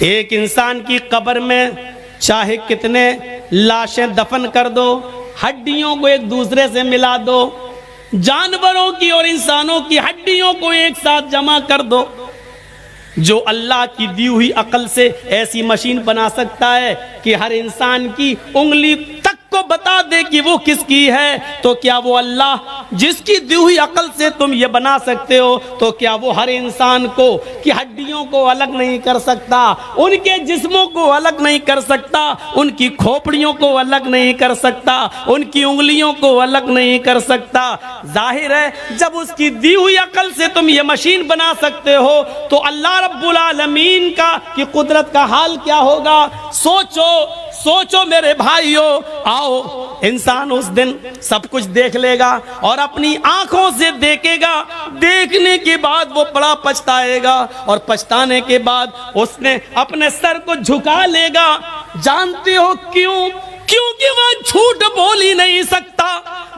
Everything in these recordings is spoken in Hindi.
एक इंसान की कब्र में चाहे कितने लाशें दफन कर दो, हड्डियों को एक दूसरे से मिला दो, जानवरों की और इंसानों की हड्डियों को एक साथ जमा कर दो, जो अल्लाह की दी हुई अकल से ऐसी मशीन बना सकता है कि हर इंसान की उंगली तक को बता दे कि वो किसकी है, तो क्या वो अल्लाह जिसकी दी हुई अकल से तुम ये बना सकते हो, तो क्या वो हर इंसान को की हड्डियों को अलग नहीं कर सकता, उनके जिस्मों को अलग नहीं कर सकता, उनकी खोपड़ियों को अलग नहीं कर सकता, उनकी उंगलियों को अलग नहीं कर सकता। जाहिर है जब उसकी दी हुई अकल से तुम ये मशीन बना सकते हो तो अल्लाह रब्बुल आलमीन का की कुदरत का हाल क्या होगा। सोचो सोचो मेरे भाइयों, आओ इंसान उस दिन सब कुछ देख लेगा और अपनी आंखों से देखेगा, देखने के बाद वो बड़ा पछताएगा और पछताने के बाद उसने अपने सर को झुका लेगा। जानते हो क्यों? क्योंकि वह झूठ बोल ही नहीं सकता।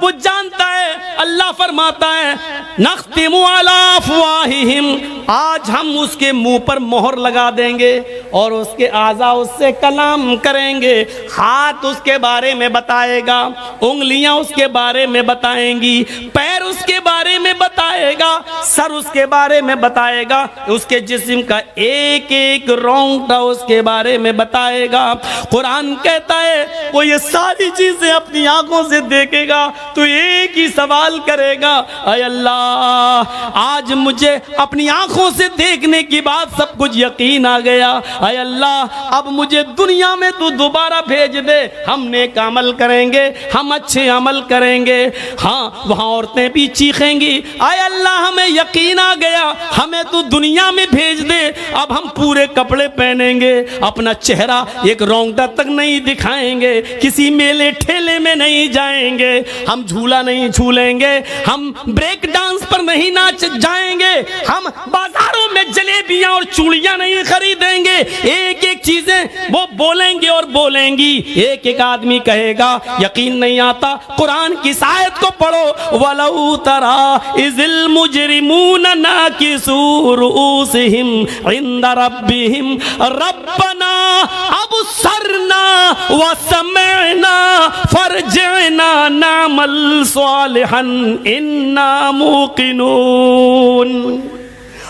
वो जानता है, अल्लाह फरमाता है नख्तिमु अला अफ़वाहिहिम, आज हम उसके मुंह पर मोहर लगा देंगे और उसके आज़ा उससे कलाम करेंगे। हाथ उसके बारे में बताएगा, उंगलियां उसके बारे में बताएंगी, पैर उसके बारे में बताएगा, सर उसके बारे में बताएगा, उसके जिस्म का एक एक रोंगटा उसके बारे में बताएगा। कुरान कहता है वो ये सारी चीजें अपनी आंखों से देखेगा तो एक ही सवाल करेगा, अय अल्लाह आज मुझे अपनी आंखों से देखने के बाद सब कुछ यकीन आ गया, अय अल्लाह अब मुझे दुनिया में तू दोबारा भेज दे, हम नेक अमल करेंगे, हम अच्छे अमल करेंगे। हाँ वहाँ औरतें भी चीखेंगी, अय अल्लाह हमें यकीन आ गया, हमें तू दुनिया में भेज दे, अब हम पूरे कपड़े पहनेंगे, अपना चेहरा एक रोंगटा तक नहीं दिखाएंगे, किसी मेले ठेले में नहीं जाएंगे, हम झूला नहीं झूलेंगे, हम ब्रेक डांस पर नहीं नाच जाएंगे, हम बाजारों में जलेबियां और चूड़ियां नहीं खरीदेंगे। एक एक चीजें वो बोलेंगे और बोलेंगी। एक एक आदमी कहेगा यकीन नहीं आता, कुरान की आयत को पढ़ो, वलौ तरा इज़िल मुजरिमून नाकिसू रुऊसिहिम इंदा रब्बिहिम रब्बना अबसरना व समिअना फरजिअना नअमल सालिहन इन्ना मूकिनून।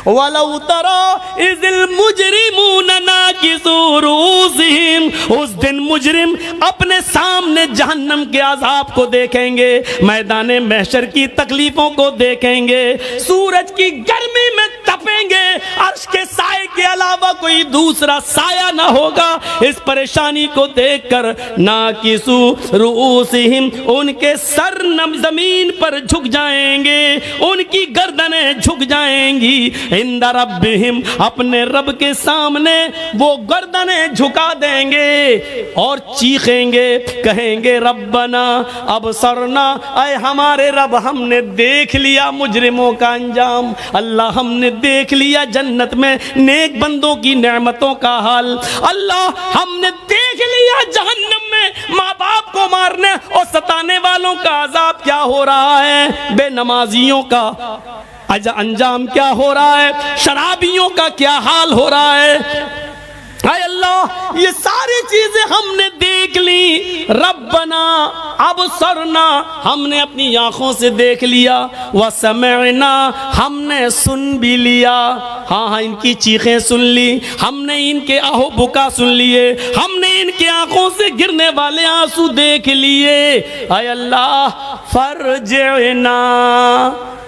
वलौ तरा इज़िल मुजरिमून नाकिसू रुऊसिहिम, उस दिन मुजरिम अपने सामने जहन्नम के अजाब को देखेंगे, मैदान महशर की तकलीफों को देखेंगे, सूरज की गर्मी में तपेंगे, अर्श के साए के अलावा कोई दूसरा साया ना होगा। इस परेशानी को देखकर नाकिसू रुऊसिहिम, उनके सर जमीन पर झुक जाएंगे, उनकी गर्दनें झुक जाएंगी। इंदा रब्बिहिम, अपने रब के सामने वो गर्दनें झुका देंगे और चीखेंगे, कहेंगे रब्बना अबसरना, ऐ हमारे रब हमने देख लिया मुजरिमों का अंजाम, अल्लाह हमने देख लिया जन्नत में नेक बंदों की नेमतों का हाल, अल्लाह हमने देख लिया जहन्नम में माँ बाप को मारने और सताने वालों का अजाब क्या हो रहा है, बेनमाजियों का अंजाम क्या हो रहा है, शराबियों का क्या हाल हो रहा है। हाय अल्लाह ये सारी चीजें हमने देख ली, रब्बना अबसरना, हमने अपनी आंखों से देख लिया, व समिअना, हमने सुन भी लिया। हाँ हाँ इनकी चीखें सुन ली, हमने इनके आहो बुका सुन लिए, हमने इनके आंखों से गिरने वाले आंसू देख लिए। हाय अल्लाह फरजिअना,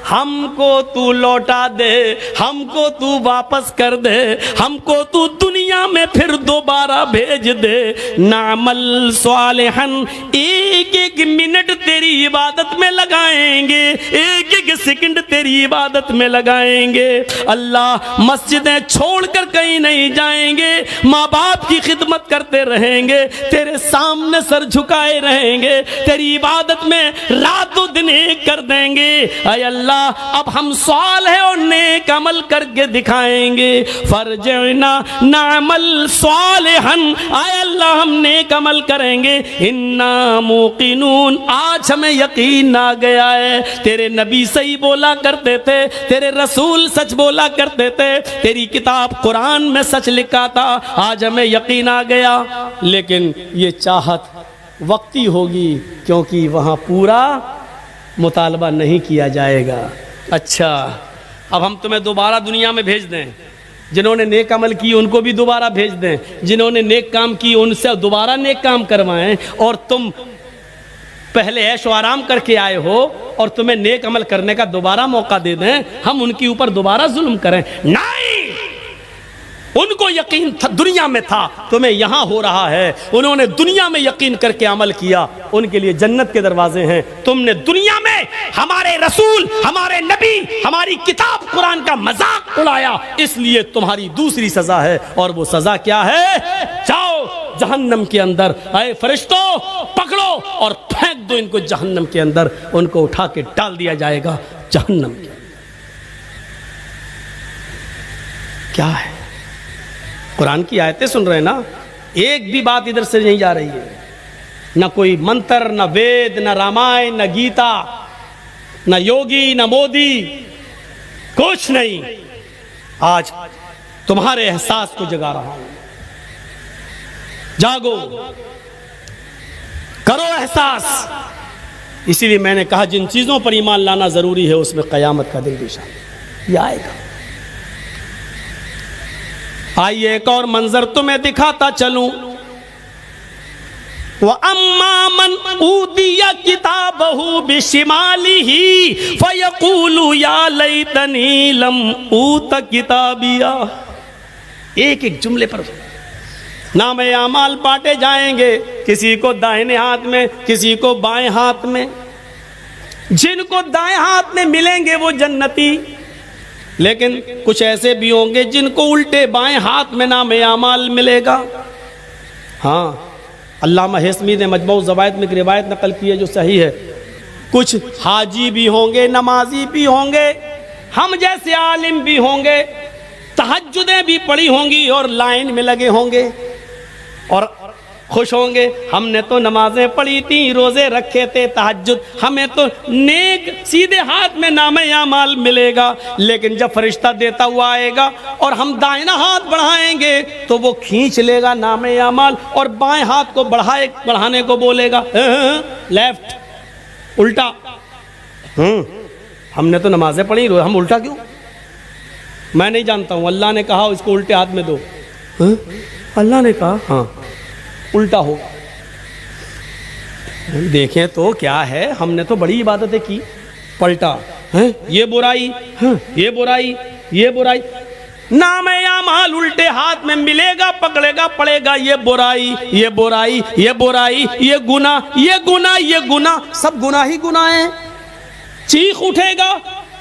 हमको तू लौटा दे, हमको तू वापस कर दे, हमको तू दुनिया में फिर दोबारा भेज दे, नामल सालिहन, एक एक मिनट तेरी इबादत में लगाएंगे, एक एक सेकंड तेरी इबादत में लगाएंगे। अल्लाह मस्जिदें छोड़कर कहीं नहीं जाएंगे, माँ बाप की खिदमत करते रहेंगे, तेरे सामने सर झुकाए रहेंगे, तेरी इबादत में रातों दिन एक कर देंगे। ऐ अल्लाह अब हम सालिह और नेक अमल करके दिखाएंगे। फरजना नामल सालिहन सालिहन, आए अल्लाह हम नेक अमल करेंगे। इन्ना मुकिनून, आज हमें यकीन आ गया है तेरे नबी सही बोला करते थे, तेरे रसूल सच बोला करते थे, तेरी किताब कुरान में सच लिखा था, आज हमें यकीन आ गया। लेकिन ये चाहत वक्ती होगी, क्योंकि वहाँ पूरा मुतालबा नहीं किया जाएगा। अच्छा, अब हम तुम्हें दोबारा दुनिया में भेज दें, जिन्होंने नेक अमल की उनको भी दोबारा भेज दें, जिन्होंने नेक काम की उनसे दोबारा नेक काम करवाएं, और तुम पहले ऐशो आराम करके आए हो और तुम्हें नेक अमल करने का दोबारा मौका दे दें, हम उनके ऊपर दोबारा जुल्म करें? नहीं, उनको यकीन था, दुनिया में था, तुम्हें यहां हो रहा है। उन्होंने दुनिया में यकीन करके अमल किया, उनके लिए जन्नत के दरवाजे हैं। तुमने दुनिया में हमारे रसूल, हमारे नबी, हमारी किताब कुरान का मजाक उड़ाया, इसलिए तुम्हारी दूसरी सजा है। और वो सजा क्या है? जाओ जहन्नम के अंदर, आए फरिश्तों पकड़ो और फेंक दो इनको जहन्नम के अंदर। उनको उठा के डाल दिया जाएगा जहन्नम के अंदर। क्या है? कुरान की आयतें सुन रहे हैं ना, एक भी बात इधर से नहीं जा रही है, ना कोई मंत्र, ना वेद, ना रामायण, ना गीता, ना योगी, ना मोदी, कुछ नहीं। आज तुम्हारे एहसास को जगा रहा हूं, जागो, करो एहसास। इसीलिए मैंने कहा जिन चीजों पर ईमान लाना जरूरी है उसमें कयामत का दिन भी शामिल, ये आएगा। आइए एक और मंजर तुम्हें दिखाता चलूं। व अम्मा मन ऊदिया किताबहु बिशिमालिही फयकूलु या लैतनी लम ऊत किताबिया। एक एक जुमले पर नामे आमाल बांटे जाएंगे, किसी को दाहिने हाथ में, किसी को बाएं हाथ में। जिनको दाएं हाथ में मिलेंगे वो जन्नती, लेकिन कुछ ऐसे भी होंगे जिनको उल्टे बाएं हाथ में नामे आमाल मिलेगा। हाँ, अल्लामा हेस्मी ने मजमू ज़वाइद में एक रिवायत नकल की है जो सही है। कुछ हाजी भी होंगे, नमाजी भी होंगे, हम जैसे आलिम भी होंगे, तहज्जुदें भी पढ़ी होंगी और लाइन में लगे होंगे और खुश होंगे, हमने तो नमाजें पढ़ी थी, रोजे रखे थे, तहज्जुद, हमें तो नेक सीधे हाथ में नामे आमाल मिलेगा। लेकिन जब फरिश्ता देता हुआ आएगा और हम दाहिना हाथ बढ़ाएंगे तो वो खींच लेगा नामे आमाल और बाएं हाथ को बढ़ाने को बोलेगा लेफ्ट, उल्टा। हमने तो नमाजें पढ़ी, हम उल्टा क्यों? मैं नहीं जानता हूं, अल्लाह ने कहा इसको उल्टे हाथ में दो। अल्लाह ने कहा हाँ उल्टा होगा। देखें तो क्या है, हमने तो बड़ी इबादतें की, पलटा है ये बुराई, ये बुराई, ये बुराई। नामे आमाल उल्टे हाथ में मिलेगा, पकड़ेगा, पड़ेगा ये बुराई, ये बुराई, ये बुराई, ये गुना, ये गुना, ये गुना, सब गुना ही गुना है। चीख उठेगा,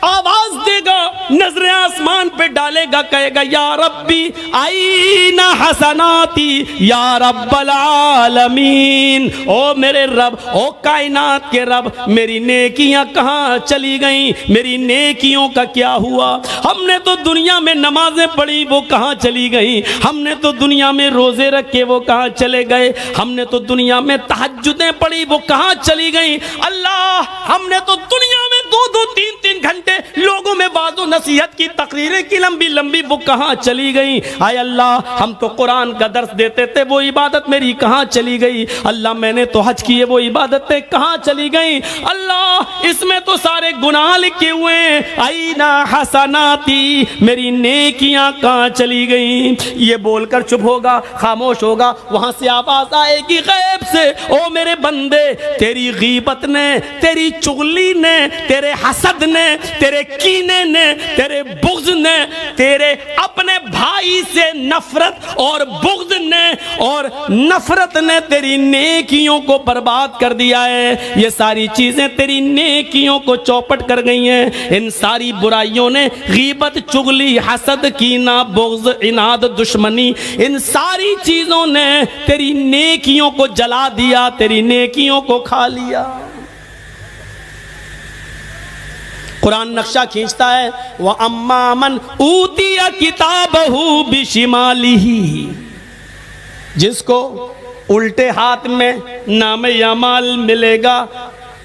आवाज देगा, नजरें आसमान पे डालेगा, कहेगा या रब्बी आईना हसनाती या रब्बल आलमीन। ओ मेरे रब, ओ कायनात के रब, मेरी नेकियां कहाँ चली गईं? मेरी नेकियों का क्या हुआ? हमने तो दुनिया में नमाजें पढ़ी, वो कहाँ चली गईं? हमने तो दुनिया में रोजे रखे, वो कहाँ चले गए? हमने तो दुनिया में तहज्जुदें पढ़ी, वो कहाँ चली गईं? अल्लाह, हमने तो दुनिया में 2-2, 3-3 घंटे लोगों में वाज़ो नसीहत की तकरीरें की लंबी लंबी, वो कहाँ चली गई? आय अल्लाह, हम तो कुरान का दर्स देते थे, वो इबादत मेरी कहाँ चली गई? अल्लाह, मैंने तो हज किए, वो इबादतें कहाँ चली गई? अल्लाह, इसमें तो सारे गुनाह लिखे हुए हैं। आईना हसनाती, मेरी नेकियां कहाँ चली गई? ये बोलकर चुप होगा, खामोश होगा। वहां से आवाज आएगी गैब से, ओ मेरे बंदे, तेरी गीबत ने, तेरी चुगली ने, तेरे हसद ने, तेरे कीने ने, तेरे बुग़्ज़ ने, तेरे अपने भाई से नफरत और बुग़्ज़ ने और नफरत ने तेरी नेकियों को बर्बाद कर दिया है। ये सारी चीजें तेरी नेकियों को चौपट कर गई हैं। इन सारी बुराइयों ने, गीबत, चुगली, हसद, कीना, बुग़्ज़, इनाद, दुश्मनी, इन सारी चीजों ने तेरी नेकियों को जला दिया, तेरी नेकियों को खा लिया। कुरान नक्शा खींचता है, वह अम्मा मन ऊतिया किताबहु बिशिमालिही। जिसको उल्टे हाथ में नामे अमाल मिलेगा,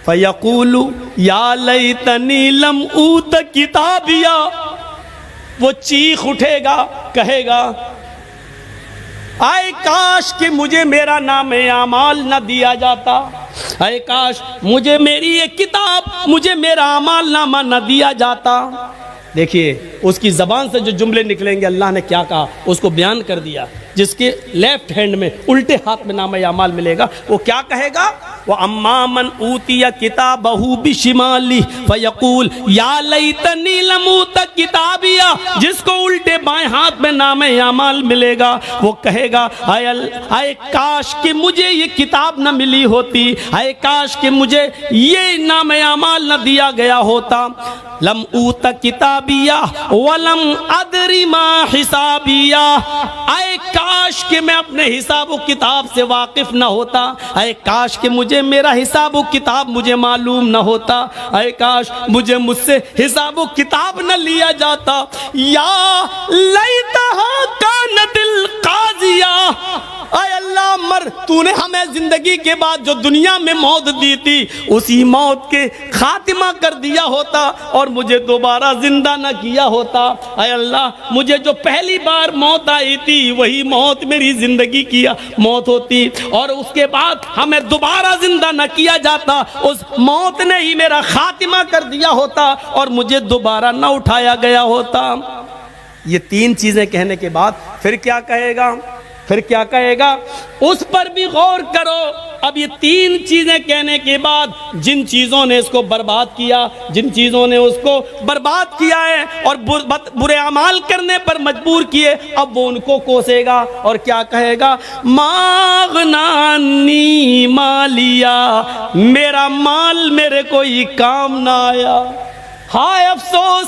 फयकूलु या लैतनी लम ऊत किताबिया, वो चीख उठेगा, कहेगा आए काश कि मुझे मेरा नामे अमाल न दिया जाता, आए काश मुझे मेरी ये किताब, मुझे मेरा अमाल नामा न दिया जाता। देखिए उसकी ज़बान से जो जुमले निकलेंगे, अल्लाह ने क्या कहा उसको बयान कर दिया। जिसके लेफ्ट हैंड में, उल्टे हाथ में नामा अमाल मिलेगा, वो क्या कहेगा, वो अम्मा मन ऊतिया किताबहू बिशिमाली फयकूल या लैतनी लम ऊत किताबिया, जिसको उल्टे बाएं हाथ में नामे अमाल मिलेगा, वो कहेगा आए काश कि मुझे ये किताब न मिली होती, आए काश कि मुझे ये नामे अमाल न दिया गया होता। लम ऊत किताबिया वलम अदरी मा हिसाबिया, आए काश कि मैं अपने हिसाब व किताब से वाकिफ न होता, आए काश कि मुझे मेरा हिसाब व किताब मुझे मालूम न होता, आए काश मुझसे हिसाब व किताब न लिया जाता। या लैतहा कानतिल काजिया, आए अल्लाह मर, तूने हमें जिंदगी के बाद जो दुनिया में मौत दी थी, उसी मौत के खातिमा कर दिया होता और मुझे दोबारा जिंदा न किया होता। आए अल्लाह मुझे जो पहली बार मौत आई थी वही मौत मेरी जिंदगी की मौत होती, और उसके बाद हमें दोबारा जिंदा न किया जाता, उस मौत ने ही मेरा खातिमा कर दिया होता और मुझे दोबारा न उठाया गया होता। ये तीन चीजें कहने के बाद फिर क्या कहेगा, फिर क्या कहेगा, उस पर भी गौर करो। अब ये तीन चीजें कहने के बाद जिन चीजों ने इसको बर्बाद किया, जिन चीजों ने उसको बर्बाद किया है और बुरे अमाल करने पर मजबूर किए, अब वो उनको कोसेगा और क्या कहेगा, मागनानी मालिया, मेरा माल मेरे कोई काम ना आया। हाय अफसोस,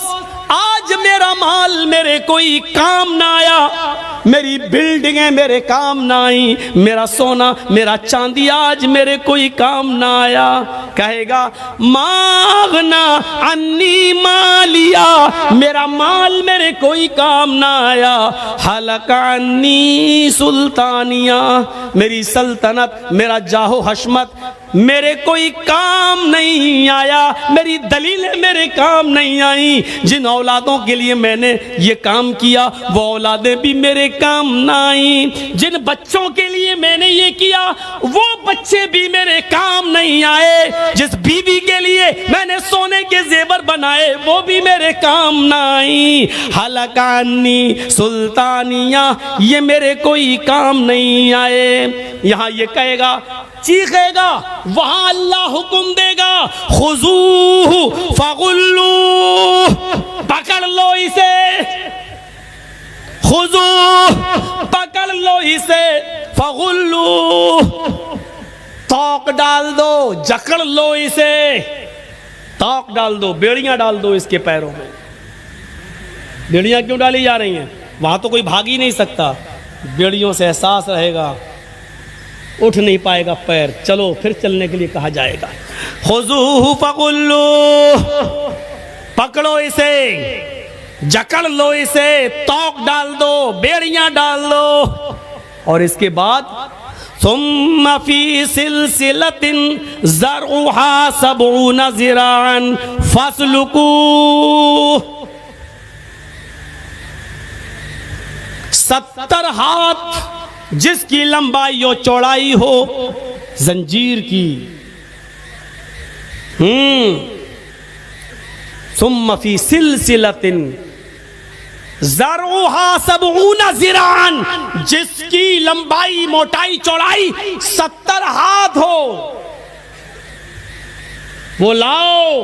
आज मेरा माल मेरे कोई काम ना आया, मेरी बिल्डिंगें मेरे काम ना आई, मेरा सोना मेरा चांदी आज मेरे कोई काम ना आया। कहेगा मागना अन्नी मालिया, मेरा माल मेरे कोई काम ना आया। हलका अन्नी सुल्तानिया, मेरी सल्तनत मेरा जाहो हशमत मेरे कोई काम नहीं आया, मेरी दलीलें मेरे काम नहीं आई। जिन औलादों के लिए मैंने ये काम किया वो औलादें भी मेरे काम ना आई, जिन बच्चों के लिए मैंने ये किया वो बच्चे भी मेरे काम नहीं आए, जिस बीवी के लिए मैंने सोने के जेवर बनाए वो भी मेरे काम ना आई। हलकानी सुल्तानिया, ये मेरे कोई काम नहीं आए। यहाँ ये कहेगा, चीखेगा, वहां अल्लाह हुक्म देगा, खुजूहु फगुल्लू, पकड़ लो इसे, खुजू, पकड़ लो इसे, फगुल्लू, तौक डाल दो, जकड़ लो इसे, तौक डाल दो, बेड़ियां डाल दो इसके पैरों में। बेड़ियां क्यों डाली जा रही हैं, वहां तो कोई भाग ही नहीं सकता, बेड़ियों से एहसास रहेगा, उठ नहीं पाएगा पैर, चलो फिर चलने के लिए कहा जाएगा। खुजूहु फगुल्लू, पकड़ो इसे, जकड़ लो इसे, तौक डाल दो, बेड़ियां डाल दो। और इसके बाद सुम्मा फी सिलसिलतिन ज़रउहा सबऊना ज़िराअन फस्लुकू, 70 हाथ जिसकी लंबाई और चौड़ाई हो जंजीर की। सुम्मा फी सिलसिलतिन ज़रउहा सबऊना ज़िराअन, जिसकी लंबाई मोटाई चौड़ाई 70 हाथ हो, वो लाओ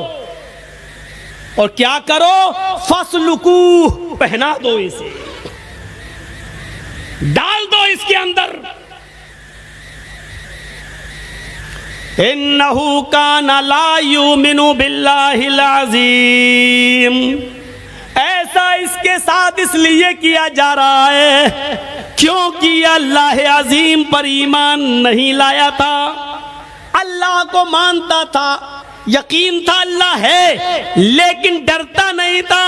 और क्या करो, फस्लुकू, पहना दो इसे, डाल दो इसके अंदर। इन्नहु काना ला युमिनु बिल्लाहिल अज़ीम, ऐसा इसके साथ इसलिए किया जा रहा है क्योंकि अल्लाह अजीम पर ईमान नहीं लाया था। अल्लाह को मानता था, यकीन था अल्लाह है, लेकिन डरता नहीं था।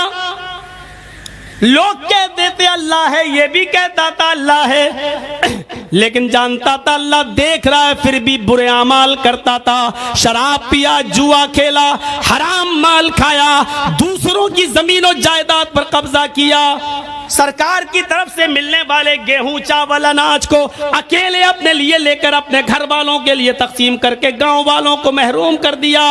लोग कहते थे अल्लाह है, ये भी कहता था अल्लाह है, लेकिन जानता था अल्लाह देख रहा है, फिर भी बुरे अमाल करता था। शराब पिया, जुआ खेला, हराम माल खाया, दूसरों की जमीन और जायदाद पर कब्जा किया, सरकार की तरफ से मिलने वाले गेहूं चावल अनाज को अकेले अपने लिए लेकर अपने घर वालों के लिए तकसीम करके गांव वालों को महरूम कर दिया।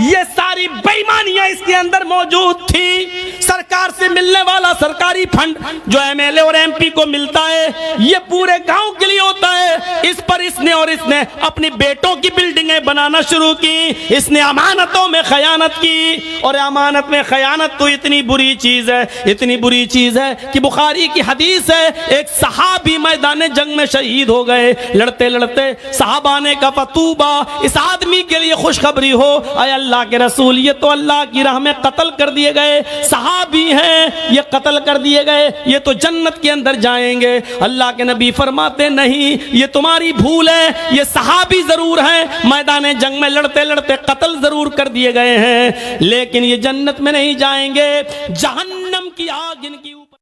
ये सारी बेईमानियां इसके अंदर मौजूद थी। सरकार से मिलने वाला सरकारी फंड जो एमएलए और एमपी को मिलता है, ये पूरे गांव के लिए होता है। इस पर इसने अपनी बेटों की बिल्डिंगें बनाना शुरू की। इसने अमानतों में खयानत की, और अमानत में खयानत तो इतनी बुरी चीज है, इतनी बुरी चीज है कि बुखारी की हदीस है, एक सहाबी मैदान जंग में शहीद हो गए। लड़ते लड़ते सहाबा ने कहा फतूबा, इस आदमी के लिए खुशखबरी हो, अय अल्लाह के रसूल, ये तो अल्लाह की राह में कत्ल कर दिए गए सहाबी हैं, ये कत्ल कर दिए गए, ये तो जन्नत के अंदर जाएंगे। अल्लाह के नबी फरमाते नहीं, ये तुम्हारी भूल है, ये सहाबी जरूर हैं, मैदान जंग में लड़ते लड़ते कत्ल जरूर कर दिए गए हैं, लेकिन ये जन्नत में नहीं जाएंगे, जहन्नम की आग इनकी